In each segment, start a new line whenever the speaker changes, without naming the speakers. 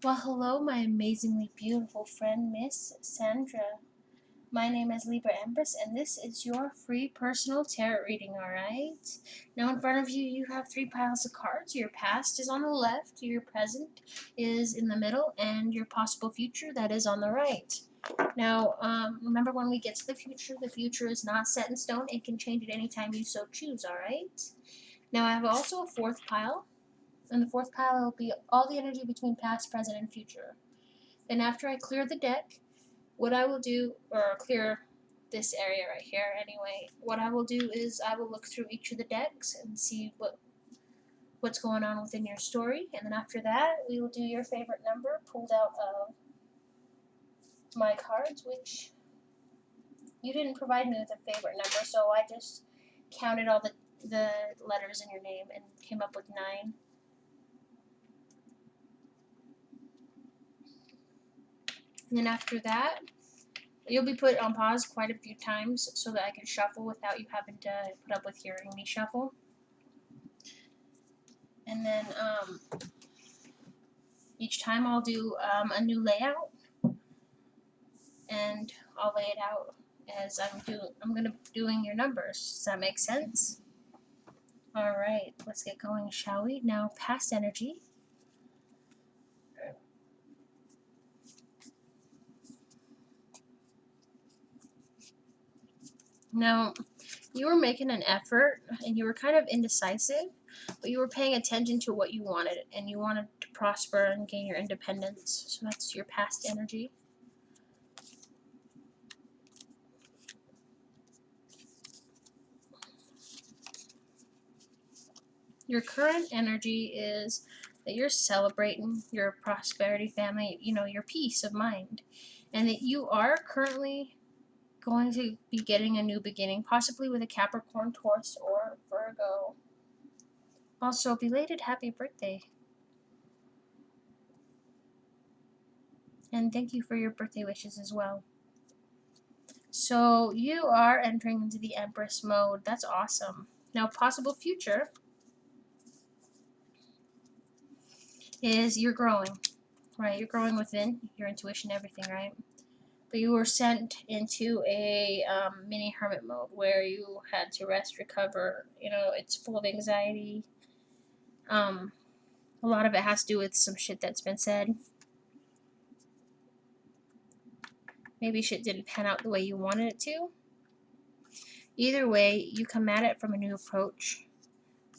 Well, hello, my amazingly beautiful friend, Miss Sandra. My name is Libra Empress, and this is your free personal tarot reading, alright? Now, in front of you, you have three piles of cards. Your past is on the left, your present is in the middle, and your possible future, that is on the right. Now, remember when we get to the future is not set in stone. It can change at any time you so choose, alright? Now, I have also a fourth pile. And the fourth pile will be all the energy between past, present, and future. Then after I clear the deck, what I will do, or clear this area right here anyway, what I will do is I will look through each of the decks and see what's going on within your story. And then after that, we will do your favorite number pulled out of my cards, which you didn't provide me with a favorite number, so I just counted all the letters in your name and came up with 9. And then after that, you'll be put on pause quite a few times so that I can shuffle without you having to put up with hearing me shuffle. And then each time I'll do a new layout, and I'll lay it out as I'm gonna doing your numbers. Does that make sense? All right, let's get going, shall we? Now, past energy. Now, you were making an effort and you were kind of indecisive, but you were paying attention to what you wanted, and you wanted to prosper and gain your independence. So that's your past energy. Your current energy is that you're celebrating your prosperity family, your peace of mind, and that you are currently going to be getting a new beginning, possibly with a Capricorn, Taurus, or Virgo. Also, belated happy birthday. And thank you for your birthday wishes as well. So, you are entering into the Empress mode. That's awesome. Now, possible future is you're growing, right? You're growing within your intuition, everything, right? But you were sent into a mini hermit mode where you had to rest, recover. It's full of anxiety. A lot of it has to do with some shit that's been said. Maybe shit didn't pan out the way you wanted it to. Either way, you come at it from a new approach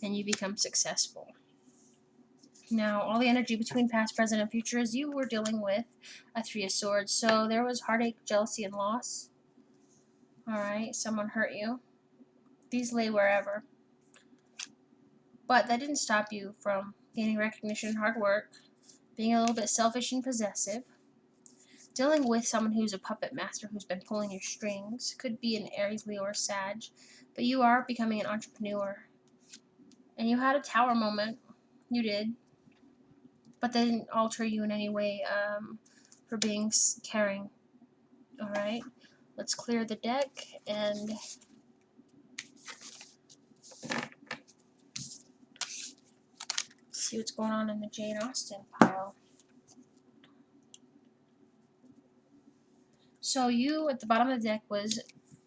and you become successful. Now, all the energy between past, present, and future is you were dealing with a 3 of Swords. So there was heartache, jealousy, and loss. Alright, someone hurt you. These lay wherever. But that didn't stop you from gaining recognition, hard work, being a little bit selfish and possessive, dealing with someone who's a puppet master who's been pulling your strings. Could be an Aries, Leo, or Sag. But you are becoming an entrepreneur. And you had a tower moment. You did. But that didn't alter you in any way for being caring. Alright? Let's clear the deck and see what's going on in the Jane Austen pile. So you, at the bottom of the deck, was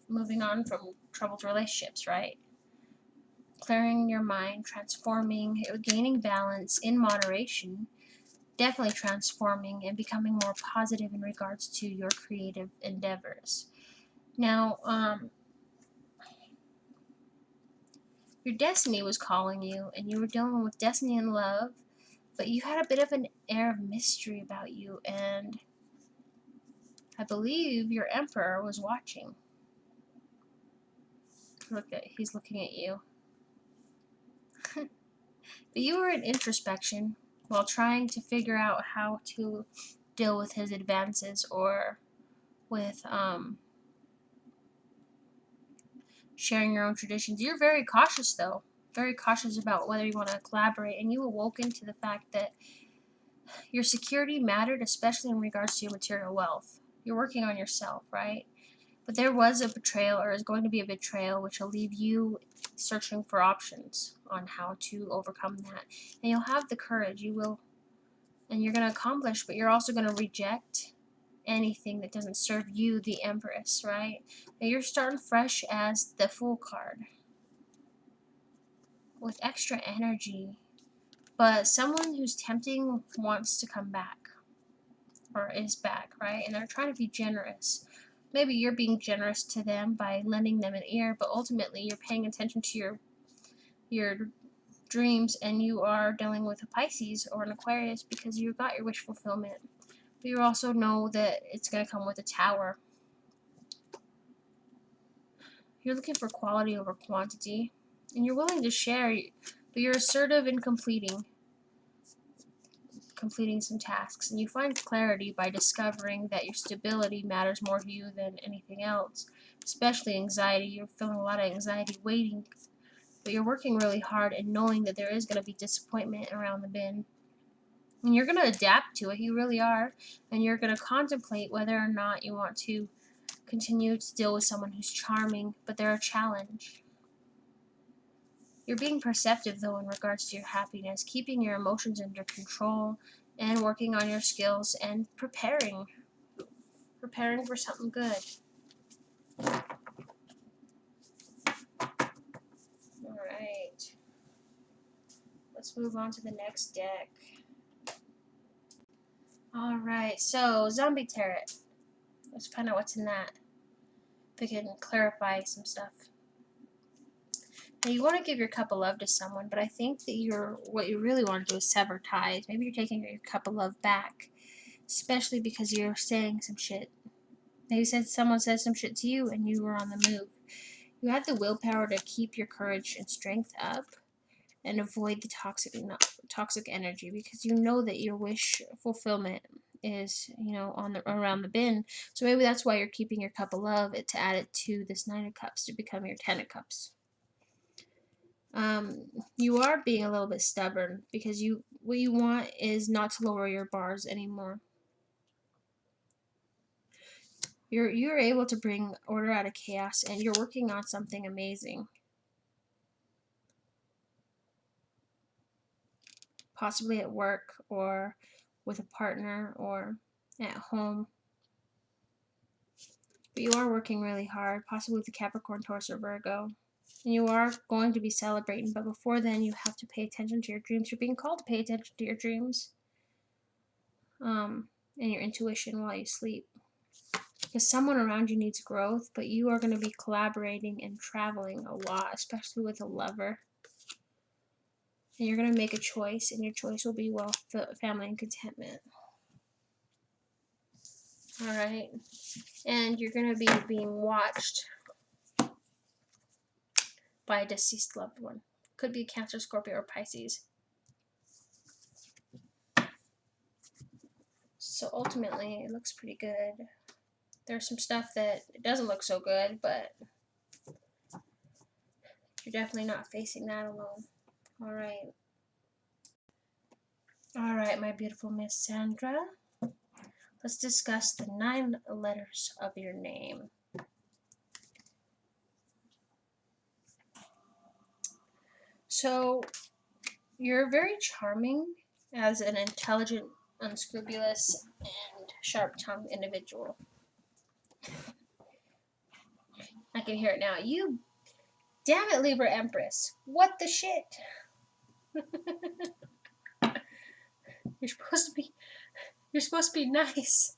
moving on from troubled relationships, right? Clearing your mind, transforming, gaining balance in moderation, definitely transforming and becoming more positive in regards to your creative endeavors. Now, your destiny was calling you, and you were dealing with destiny and love, but you had a bit of an air of mystery about you, and I believe your emperor was watching. He's looking at you. But you were in introspection while trying to figure out how to deal with his advances, or with sharing your own traditions. You're very cautious, though. Very cautious about whether you want to collaborate, and you awoken to the fact that your security mattered, especially in regards to your material wealth. You're working on yourself, right? But there was a betrayal, or is going to be a betrayal, which will leave you searching for options on how to overcome that. And you'll have the courage. You will and you're going to accomplish, but you're also going to reject anything that doesn't serve you, the Empress, right? Now you're starting fresh as the Fool card with extra energy, but someone who's tempting wants to come back or is back, right? And they're trying to be generous. Maybe you're being generous to them by lending them an ear, but ultimately you're paying attention to your dreams, and you are dealing with a Pisces or an Aquarius because you got your wish fulfillment. But you also know that it's going to come with a Tower. You're looking for quality over quantity, and you're willing to share, but you're assertive in completing some tasks, and you find clarity by discovering that your stability matters more to you than anything else, especially anxiety. You're feeling a lot of anxiety waiting, but you're working really hard and knowing that there is going to be disappointment around the bend. And you're going to adapt to it, you really are, and you're going to contemplate whether or not you want to continue to deal with someone who's charming, but they're a challenge. You're being perceptive, though, in regards to your happiness, keeping your emotions under control, and working on your skills, and preparing for something good. Alright. Let's move on to the next deck. Alright, so Zombie Tarot. Let's find out what's in that. If we can clarify some stuff. Now, you want to give your cup of love to someone, but I think that what you really want to do is sever ties. Maybe you're taking your cup of love back, especially because you're saying some shit. Maybe someone says some shit to you and you were on the move. You have the willpower to keep your courage and strength up and avoid the toxic energy, because you know that your wish fulfillment is, around the bend. So maybe that's why you're keeping your cup of love, to add it to this Nine of Cups to become your Ten of Cups. You are being a little bit stubborn because what you want is not to lower your bars anymore. You're able to bring order out of chaos, and you're working on something amazing. Possibly at work or with a partner or at home. But you are working really hard, possibly with a Capricorn, Taurus, or Virgo. And you are going to be celebrating, but before then you have to pay attention to your dreams. You're being called to pay attention to your dreams. And your intuition while you sleep. Because someone around you needs growth, but you are going to be collaborating and traveling a lot, especially with a lover. And you're going to make a choice, and your choice will be wealth, family, and contentment. Alright. And you're going to be being watched by a deceased loved one. Could be Cancer, Scorpio, or Pisces. So ultimately, it looks pretty good. There's some stuff that it doesn't look so good, but you're definitely not facing that alone. Alright. Alright, my beautiful Miss Sandra. Let's discuss the 9 letters of your name. So, you're very charming as an intelligent, unscrupulous, and sharp-tongued individual. I can hear it now. You, damn it, Libra Empress. What the shit? You're supposed to be nice.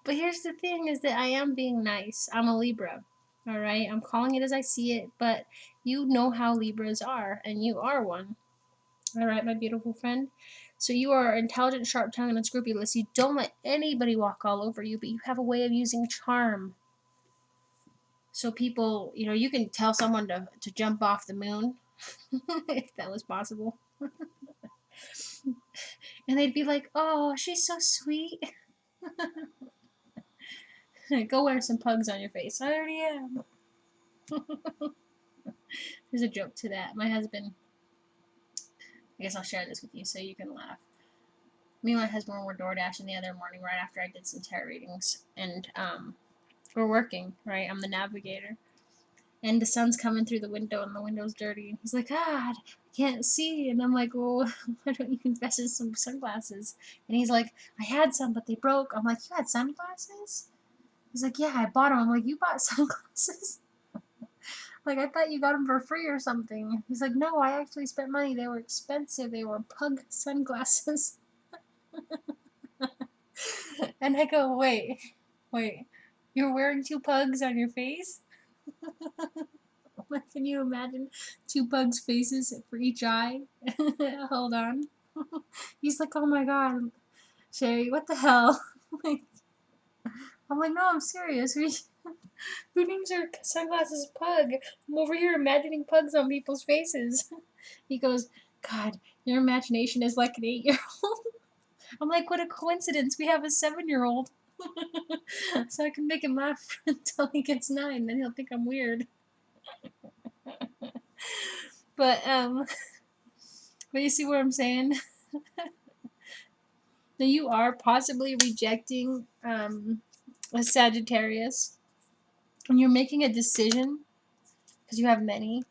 But here's the thing, is that I am being nice. I'm a Libra. Alright? I'm calling it as I see it, but you know how Libras are, and you are one. Alright, my beautiful friend. So you are intelligent, sharp-tongued, and unscrupulous. You don't let anybody walk all over you, but you have a way of using charm. So people, you can tell someone to jump off the moon, if that was possible. And they'd be like, oh, she's so sweet. Go wear some pugs on your face. I already am. There's a joke to that. My husband, I guess I'll share this with you so you can laugh. Me and my husband were door dashing the other morning right after I did some tarot readings. And we're working, right? I'm the navigator. and the sun's coming through the window, and the window's dirty. And he's like, God, I can't see. And I'm like, well, why don't you invest in some sunglasses? And he's like, I had some, but they broke. I'm like, you had sunglasses? He's like, yeah, I bought them. I'm like, you bought sunglasses? Like, I thought you got them for free or something. He's like, no, I actually spent money. They were expensive. They were pug sunglasses. And I go, wait, you're wearing two pugs on your face? Can you imagine two pugs' faces for each eye? Hold on. He's like, oh my god, Sherry, what the hell? I'm like, no, I'm serious. Who names their sunglasses Pug? I'm over here imagining pugs on people's faces. He goes, God, your imagination is like an 8-year-old. I'm like, what a coincidence. We have a 7-year-old. So I can make him laugh until he gets 9. Then he'll think I'm weird. But you see what I'm saying? Now you are possibly rejecting a Sagittarius, and you're making a decision because you have many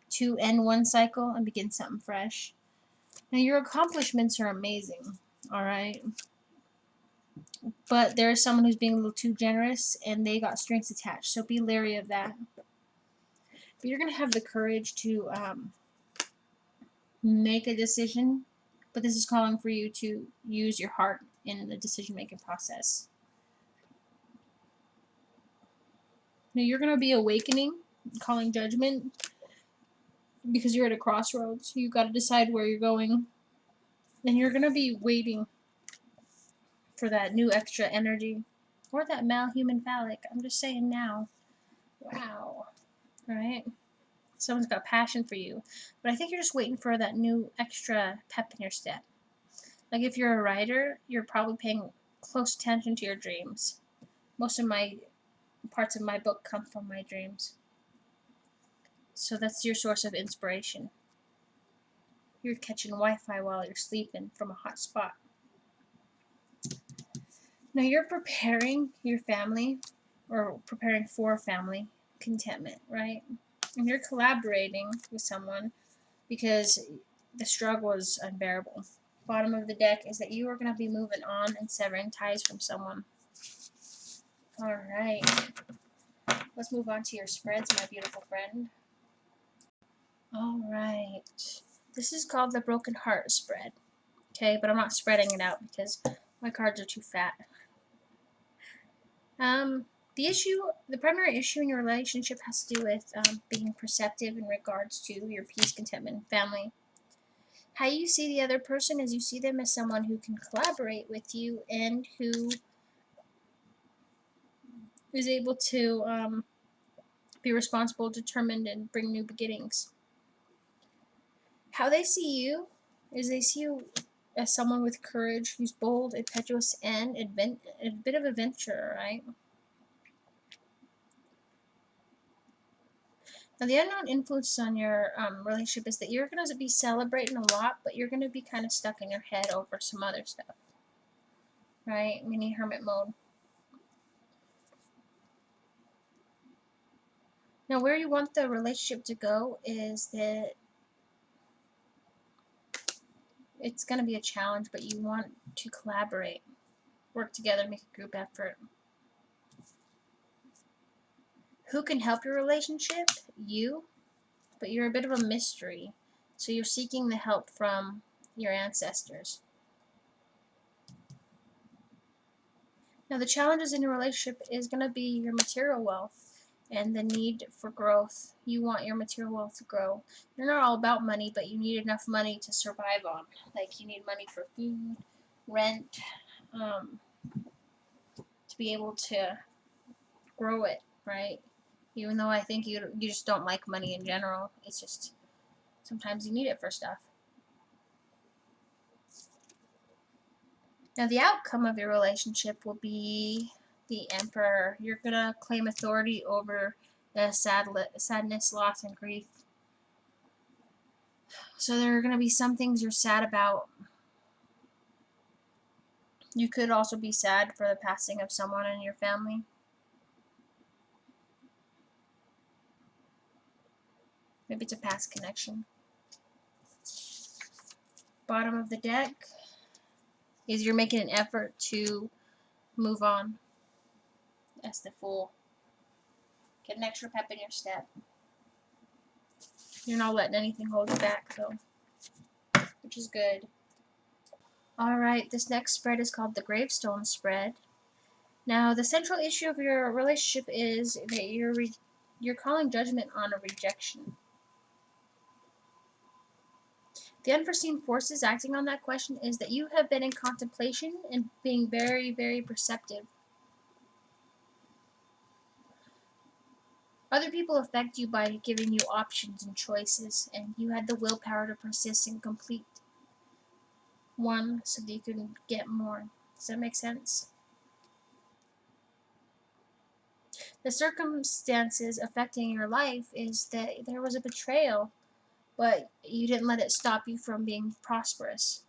to end one cycle and begin something fresh. Now your accomplishments are amazing, all right, but there's someone who's being a little too generous and they got strings attached. So be leery of that. But you're gonna have the courage to make a decision. But this is calling for you to use your heart in the decision-making process. Now you're going to be awakening, calling judgment, because you're at a crossroads. You've got to decide where you're going. And you're going to be waiting for that new extra energy. Or that male human phallic. I'm just saying now. Wow. Alright? Someone's got passion for you. But I think you're just waiting for that new extra pep in your step. Like if you're a writer, you're probably paying close attention to your dreams. Most of my parts of my book come from my dreams. So that's your source of inspiration. You're catching Wi-Fi while you're sleeping from a hot spot. Now you're preparing your family, or preparing for family contentment, right? And you're collaborating with someone because the struggle is unbearable. Bottom of the deck is that you are going to be moving on and severing ties from someone. Alright. Let's move on to your spreads, my beautiful friend. Alright. This is called the Broken Heart spread. Okay, but I'm not spreading it out because my cards are too fat. The primary issue in your relationship has to do with being perceptive in regards to your peace, contentment, and family. How you see the other person is you see them as someone who can collaborate with you and who is able to be responsible, determined, and bring new beginnings. How they see you is they see you as someone with courage, who's bold, impetuous, and a bit of adventurer, right? Now, the unknown influences on your relationship is that you're going to be celebrating a lot, but you're going to be kind of stuck in your head over some other stuff, right? Mini hermit mode. Now, where you want the relationship to go is that it's going to be a challenge, but you want to collaborate, work together, make a group effort. Who can help your relationship? You, but you're a bit of a mystery, so you're seeking the help from your ancestors. Now, the challenges in your relationship is going to be your material wealth and the need for growth. You want your material wealth to grow. You're not all about money, but you need enough money to survive on. Like, you need money for food, rent, to be able to grow it, right? Even though I think you just don't like money in general. It's just sometimes you need it for stuff. Now, the outcome of your relationship will be the Emperor. You're going to claim authority over the sadness, loss, and grief. So there are going to be some things you're sad about. You could also be sad for the passing of someone in your family. Maybe it's a past connection. Bottom of the deck is you're making an effort to move on. That's the Fool. Get an extra pep in your step. You're not letting anything hold you back, though, which is good. Alright, this next spread is called the Gravestone Spread. Now, the central issue of your relationship is that you're calling judgment on a rejection. The unforeseen forces acting on that question is that you have been in contemplation and being very, very perceptive. Other people affect you by giving you options and choices, and you had the willpower to persist and complete one so that you can get more. Does that make sense? The circumstances affecting your life is that there was a betrayal, but you didn't let it stop you from being prosperous.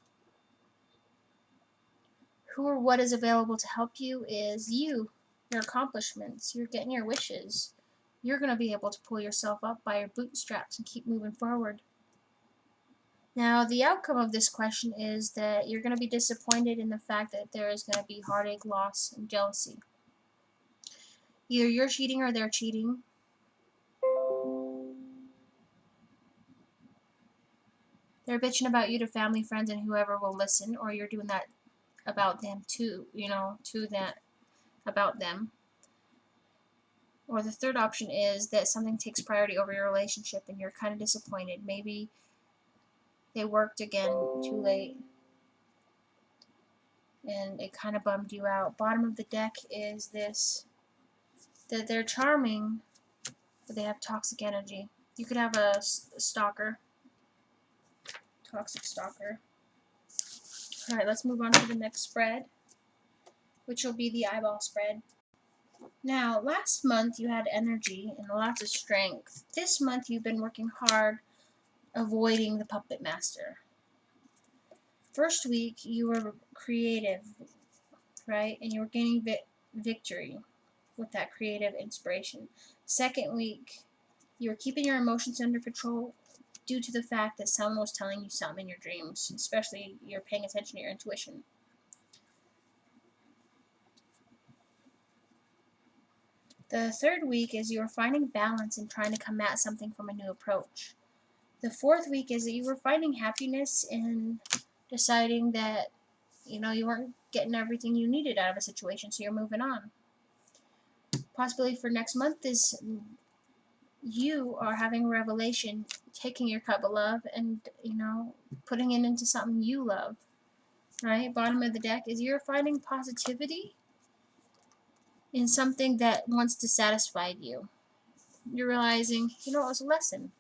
Who or what is available to help you is you, your accomplishments, you're getting your wishes. You're going to be able to pull yourself up by your bootstraps and keep moving forward. Now, the outcome of this question is that you're going to be disappointed in the fact that there is going to be heartache, loss, and jealousy. Either you're cheating or they're cheating. They're bitching about you to family, friends, and whoever will listen, or you're doing that about them too, to that about them. Or the third option is that something takes priority over your relationship and you're kind of disappointed. Maybe they worked again too late and it kind of bummed you out. Bottom of the deck is this, that they're charming, but they have toxic energy. You could have a stalker, toxic stalker. Alright, let's move on to the next spread, which will be the eyeball spread. Now, last month you had energy and lots of strength. This month you've been working hard avoiding the puppet master. First week you were creative, right? And you were gaining victory with that creative inspiration. Second week you were keeping your emotions under control due to the fact that someone was telling you something in your dreams, especially you're paying attention to your intuition. The third week is you were finding balance and trying to come at something from a new approach. The fourth week is that you were finding happiness in deciding that, you weren't getting everything you needed out of a situation, so you're moving on. Possibility for next month is you are having a revelation, taking your cup of love and, putting it into something you love. Right? Bottom of the deck is you're finding positivity in something that once dissatisfied you. You're realizing, it was a lesson.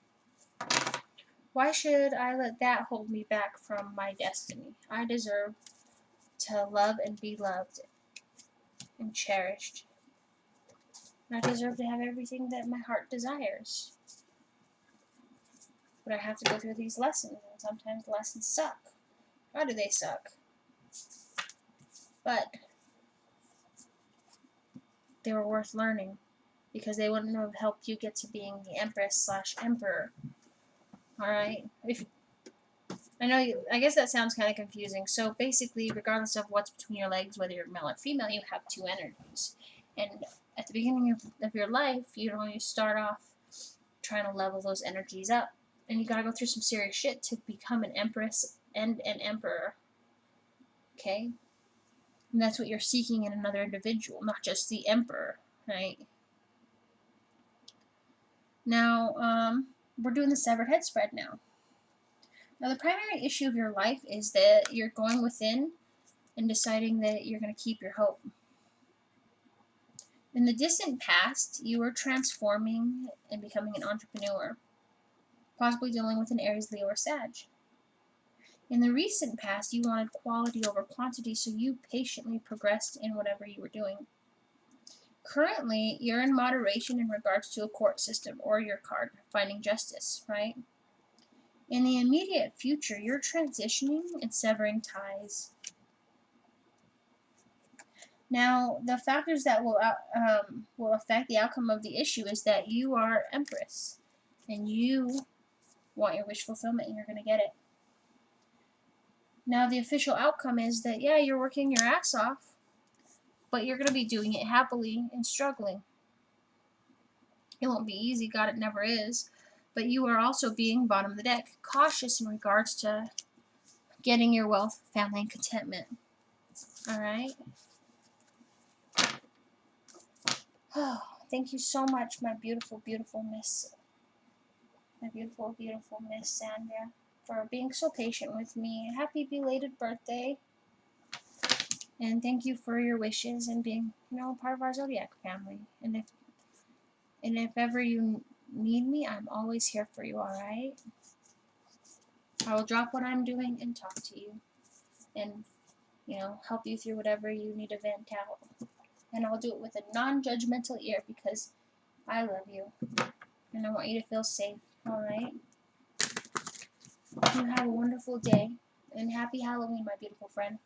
Why should I let that hold me back from my destiny? I deserve to love and be loved and cherished. I deserve to have everything that my heart desires. But I have to go through these lessons, and sometimes the lessons suck. How do they suck? But they were worth learning, because they wouldn't have helped you get to being the Empress/Emperor. Alright? I guess that sounds kind of confusing. So basically, regardless of what's between your legs, whether you're male or female, you have two energies. And at the beginning of your life, you start off trying to level those energies up. And you gotta go through some serious shit to become an empress and an emperor. Okay? And that's what you're seeking in another individual, not just the emperor, right? Now, we're doing the severed head spread now. Now, the primary issue of your life is that you're going within and deciding that you're going to keep your hope. In the distant past, you were transforming and becoming an entrepreneur, possibly dealing with an Aries, Leo, or Sag. In the recent past, you wanted quality over quantity, so you patiently progressed in whatever you were doing. Currently, you're in moderation in regards to a court system or your card, finding justice, right? In the immediate future, you're transitioning and severing ties. Now, the factors that will affect the outcome of the issue is that you are Empress, and you want your wish fulfillment and you're going to get it. Now, the official outcome is that, yeah, you're working your ass off, but you're going to be doing it happily and struggling. It won't be easy, God, it never is. But you are also being, bottom of the deck, cautious in regards to getting your wealth, family, and contentment. Alright? Oh, thank you so much, my beautiful, beautiful Miss Sandra, for being so patient with me. Happy belated birthday. And thank you for your wishes and being, part of our zodiac family. And if ever you need me, I'm always here for you, alright? I will drop what I'm doing and talk to you. And, help you through whatever you need to vent out. And I'll do it with a non-judgmental ear because I love you. And I want you to feel safe, alright? You have a wonderful day. And happy Halloween, my beautiful friend.